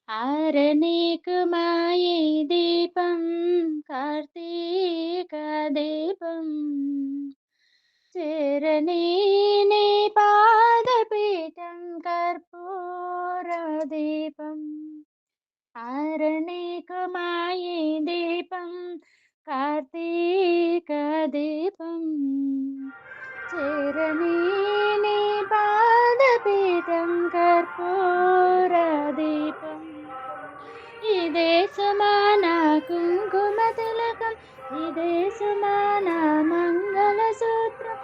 ఆరనీకుమాయి దీపం కార్తీక దీపం చేరని నీ పాదపీఠం కర్పూర దీపం ఆరనీకుమాయి దీపం కార్తీక దీపం చేరని నీ పాదపీఠం కర్పూర దీపం ఇదే సుమాన కుంకుమ తిలకం ఇదే సుమాన మంగళ సూత్రం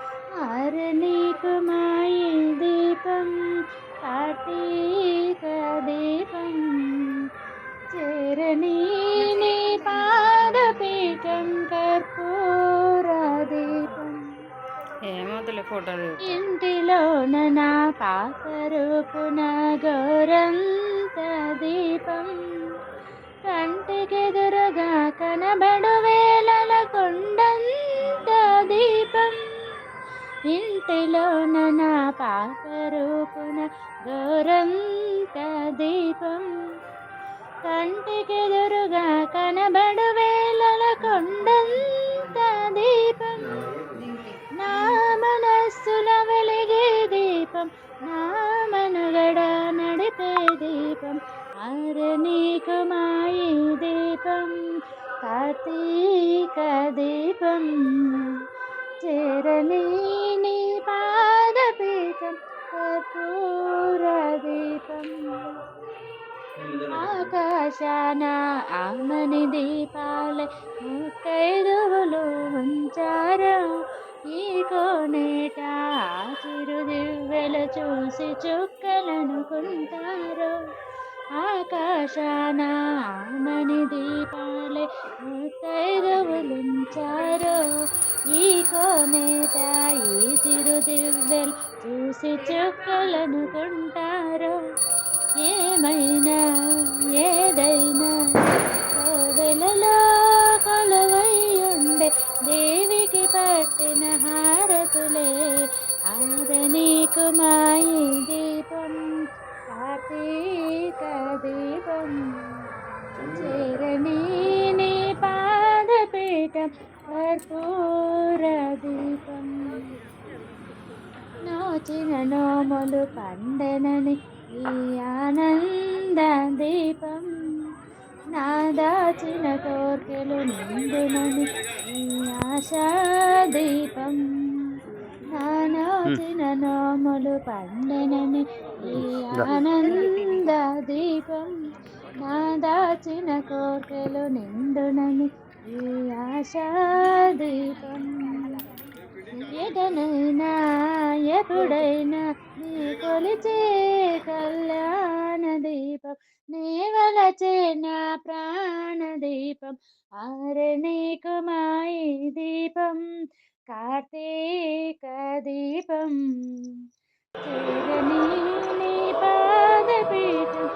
ఆరనీకుమాయి దీపం కార్తీక దీపం చేరని నీ పాదపీఠం కర్పూర దీపం ఏమవుతులే ఫోటోలు ఇంటిలోన నా పాప రూపున గోరంత దీపం కంటికెదురుగా కనబడు వేళల కొండంత దీపం ఇంటిలోన నా పాప రూపున గోరంత దీపం కంటికెదురుగా కనబడు వేళల కొండంత దీపం నా మనస్సుల వెలిగే దీపం నా మనుగడ నడిపే దీపం ఆరనీకుమాయి దీపం కార్తీక దీపం చేరని నీ పాదపీఠం కర్పూర దీపం ఆకాశాన ఆమని దీపాలే ముత్తైదువులు ఉంచారు ఈ కోనేట చిరు దివ్వెలు చూసి చుక్కలనుకుంటారు ఆకాశాన ఆమని దీపాలే ముత్తైదువులుంచారు ఈ కోనేట ఈ చిరు దివ్వెలు చూసి చుక్కలనుకుంటారు ఏమైనా ఏదైనా కోవెలలో కొలువై ఉండే దేవికి పట్టిన హారతులే ఆరనీకుమాయి దీపం కార్తీక దీపం చేరని నీ పాదపీఠం కర్పూర దీపం నోచిన నోములు పండెనని ఈ ఆనంద దీపం నా దాచిన కోర్కెలు నిండునని ఈ ఆశా దీపం నా నోచిన నోములు పండెనని ఈ ఆనంద దీపం నా దాచిన కోర్కెలు నిండునని ఈ ఆశా దీపం ఎదనైనా ఎప్పుడైనా నీ కొలిచే కళ్యాణ దీపం నీ వలచే నా ప్రాణ దీపం ఆరనీకుమాయి దీపం కార్తీక దీపం చేరని నీ పాదపీఠం